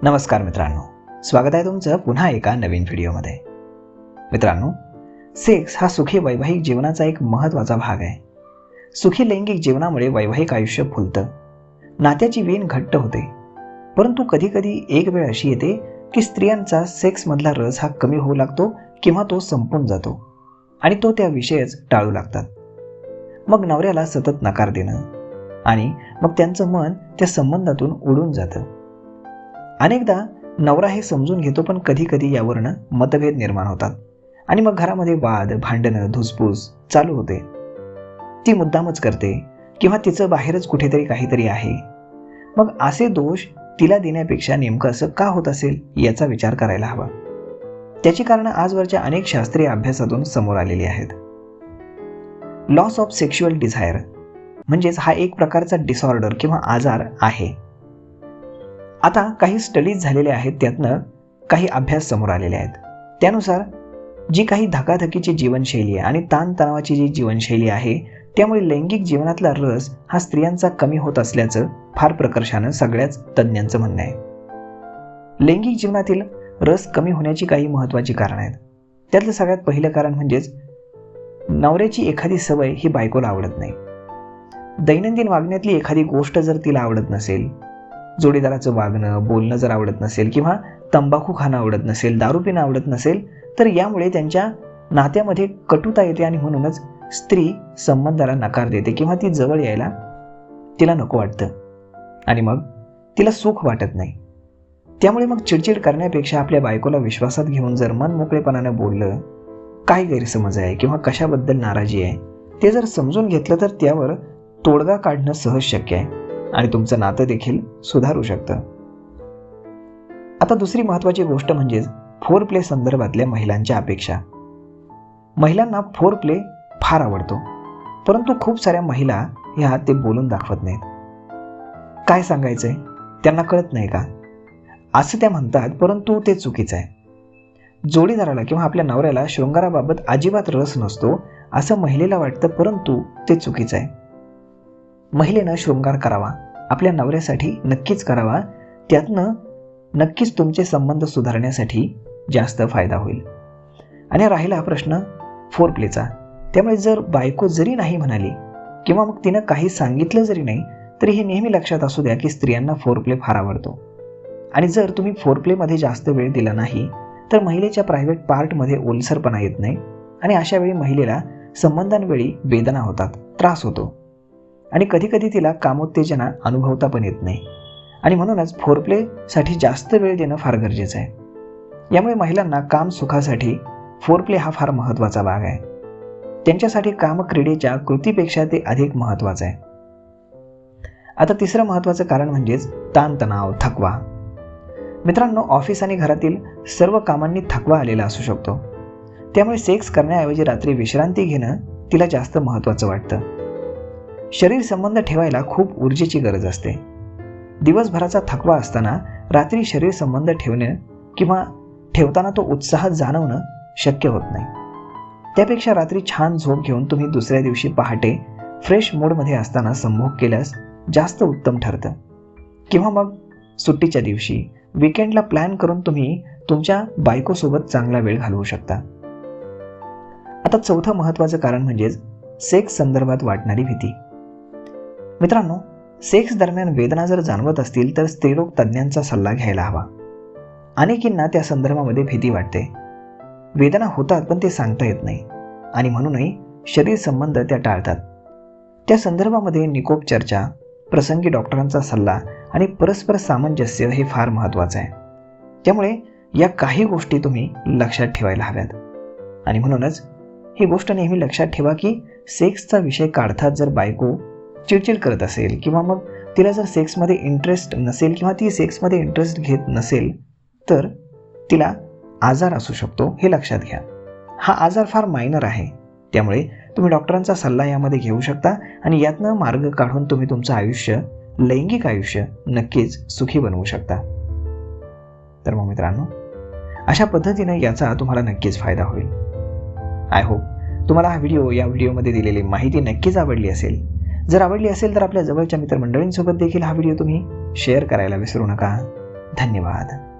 नमस्कार मित्रांनो, स्वागत आहे तुमचं पुन्हा एका नवीन व्हिडिओमध्ये. मित्रांनो, सेक्स हा सुखी वैवाहिक जीवनाचा एक महत्त्वाचा भाग आहे. सुखी लैंगिक जीवनामुळे वैवाहिक आयुष्य फुलतं, नात्याची वीण घट्ट होते. परंतु कधीकधी एक वेळ अशी येते की स्त्रियांचा सेक्समधला रस हा कमी होऊ लागतो किंवा तो संपून जातो आणि तो त्या विषयच टाळू लागतात. मग नवऱ्याला सतत नकार देणं आणि मग त्यांचं मन त्या संबंधातून उडून जातं. अनेकदा नवरा हे समजून घेतो, पण कधी कधी यावरनं मतभेद निर्माण होतात आणि मग घरामध्ये वाद, भांडणं, धुसफूस चालू होते. ती मुद्दामच करते किंवा तिचं बाहेरच कुठेतरी काहीतरी आहे. मग असे दोष तिला देण्यापेक्षा नेमकं असं का होत असेल याचा विचार करायला हवा. त्याची कारणं आजवरच्या अनेक शास्त्रीय अभ्यासातून समोर आलेली आहेत. लॉस ऑफ सेक्शुअल डिझायर म्हणजेच हा एक प्रकारचा डिसऑर्डर किंवा आजार आहे. आता काही स्टडीज झालेले आहेत, त्यातनं काही अभ्यास समोर आलेले आहेत. त्यानुसार जी काही धकाधकीची जीवनशैली आहे आणि ताणतणावाची जी जीवनशैली आहे, त्यामुळे लैंगिक जीवनातला रस हा स्त्रियांचा कमी होत असल्याचं फार प्रकर्षानं सगळ्याच तज्ज्ञांचं म्हणणं आहे. लैंगिक जीवनातील रस कमी होण्याची काही महत्त्वाची कारणं आहेत. त्यातलं सगळ्यात पहिलं कारण म्हणजेच नवऱ्याची एखादी सवय ही बायकोला आवडत नाही. दैनंदिन वागण्यातली एखादी गोष्ट जर तिला आवडत नसेल, जोडीदाराचं वागणं, बोलणं जर आवडत नसेल किंवा तंबाखू खाणं आवडत नसेल, दारू पिणं आवडत नसेल, तर यामुळे त्यांच्या नात्यामध्ये कटुता येते आणि म्हणूनच स्त्री संबंधाला नकार देते किंवा ती जवळ यायला तिला नको वाटतं आणि मग तिला सुख वाटत नाही. त्यामुळे मग चिडचिड करण्यापेक्षा आपल्या बायकोला विश्वासात घेऊन जर मन मोकळेपणानं बोललं, काय गैरसमज आहे किंवा कशाबद्दल नाराजी आहे ते जर समजून घेतलं, तर त्यावर तोडगा काढणं सहज शक्य आहे आणि तुमचं नातं देखील सुधारू शकतं. आता दुसरी महत्त्वाची गोष्ट म्हणजेच फोर प्ले संदर्भातल्या महिलांच्या अपेक्षा. महिलांना फोर प्ले फार आवडतो, परंतु खूप साऱ्या महिला ह्या ते बोलून दाखवत नाहीत. काय सांगायचंय त्यांना कळत नाही का असं त्या म्हणतात, परंतु ते चुकीचं आहे. जोडीदाराला किंवा आपल्या नवऱ्याला शृंगाराबाबत अजिबात रस नसतो असं महिलेला वाटतं, परंतु ते चुकीचं आहे. महिलेनं शृंगार करावा, आपल्या नवऱ्यासाठी नक्कीच करावा. त्यातनं नक्कीच तुमचे संबंध सुधारण्यासाठी जास्त फायदा होईल. आणि राहिला हा प्रश्न फोर प्लेचा. त्यामुळे जर बायको जरी नाही म्हणाली किंवा मग तिनं काही सांगितलं जरी नाही, तरी हे नेहमी लक्षात असू द्या की स्त्रियांना फोर प्ले फार आवडतो. आणि जर तुम्ही फोर प्लेमध्ये जास्त वेळ दिला नाही, तर महिलेच्या प्रायव्हेट पार्टमध्ये ओलसरपणा येत नाही आणि अशा वेळी महिलेला संबंधांवेळी वेदना होतात, त्रास होतो आणि कधीकधी तिला कामोत्तेजना अनुभवता पण येत नाही. आणि म्हणूनच फोरप्लेसाठी जास्त वेळ देणं फार गरजेचं आहे. यामुळे महिलांना काम सुखासाठी फोरप्ले हा फार महत्त्वाचा भाग आहे. त्यांच्यासाठी कामक्रीडेच्या कृतीपेक्षा ते अधिक महत्त्वाचं आहे. आता तिसरं महत्त्वाचं कारण म्हणजेच ताणतणाव, थकवा. मित्रांनो, ऑफिस आणि घरातील सर्व कामांनी थकवा आलेला असू शकतो. त्यामुळे सेक्स करण्याऐवजी रात्री विश्रांती घेणं तिला जास्त महत्त्वाचं वाटतं. शरीर संबंध ठेवायला खूप ऊर्जेची गरज असते. दिवसभराचा थकवा असताना रात्री शरीर संबंध ठेवणं किंवा ठेवताना तो उत्साह जाणवणं शक्य होत नाही. त्यापेक्षा रात्री छान झोप घेऊन तुम्ही दुसऱ्या दिवशी पहाटे फ्रेश मूडमध्ये असताना संभोग केल्यास जास्त उत्तम ठरतं. किंवा मग सुट्टीच्या दिवशी वीकेंडला प्लॅन करून तुम्ही तुमच्या बायकोसोबत चांगला वेळ घालवू शकता. आता चौथं महत्त्वाचं कारण म्हणजेच सेक्स संदर्भात वाटणारी भीती. मित्रांनो, सेक्स दरम्यान वेदना जर जाणवत असतील तर स्त्रीरोग तज्ज्ञांचा सल्ला घ्यायला हवा. अनेकींना त्या संदर्भामध्ये भीती वाटते. वेदना होतात पण ते सांगता येत नाही आणि म्हणूनही शरीर संबंध त्या टाळतात. त्या संदर्भामध्ये निकोप चर्चा, प्रसंगी डॉक्टरांचा सल्ला आणि परस्पर सामंजस्य हे फार महत्त्वाचं आहे. त्यामुळे या काही गोष्टी तुम्ही लक्षात ठेवायला हव्यात. आणि म्हणूनच ही गोष्ट नेहमी लक्षात ठेवा की सेक्सचा विषय काढतात जर बायको चिडचिड करत असेल किंवा मग तिला जर सेक्समध्ये इंटरेस्ट नसेल किंवा ती सेक्समध्ये इंटरेस्ट घेत नसेल, तर तिला आजार असू शकतो, हे लक्षात घ्या. हा आजार फार मायनर आहे. त्यामुळे तुम्ही डॉक्टरांचा सल्ला यामध्ये घेऊ शकता आणि यातनं मार्ग काढून तुम्ही तुमचं आयुष्य, लैंगिक आयुष्य नक्कीच सुखी बनवू शकता. तर मग मित्रांनो, अशा पद्धतीने याचा तुम्हाला नक्कीच फायदा होईल. आय होप तुम्हाला हा व्हिडिओ, या व्हिडिओमध्ये दिलेली माहिती नक्कीच आवडली असेल. जर आवडली असेल तर आपल्या जवळच्या मित्रमंडळींसोबत देखील हा व्हिडिओ तुम्ही शेअर करायला विसरू नका. धन्यवाद.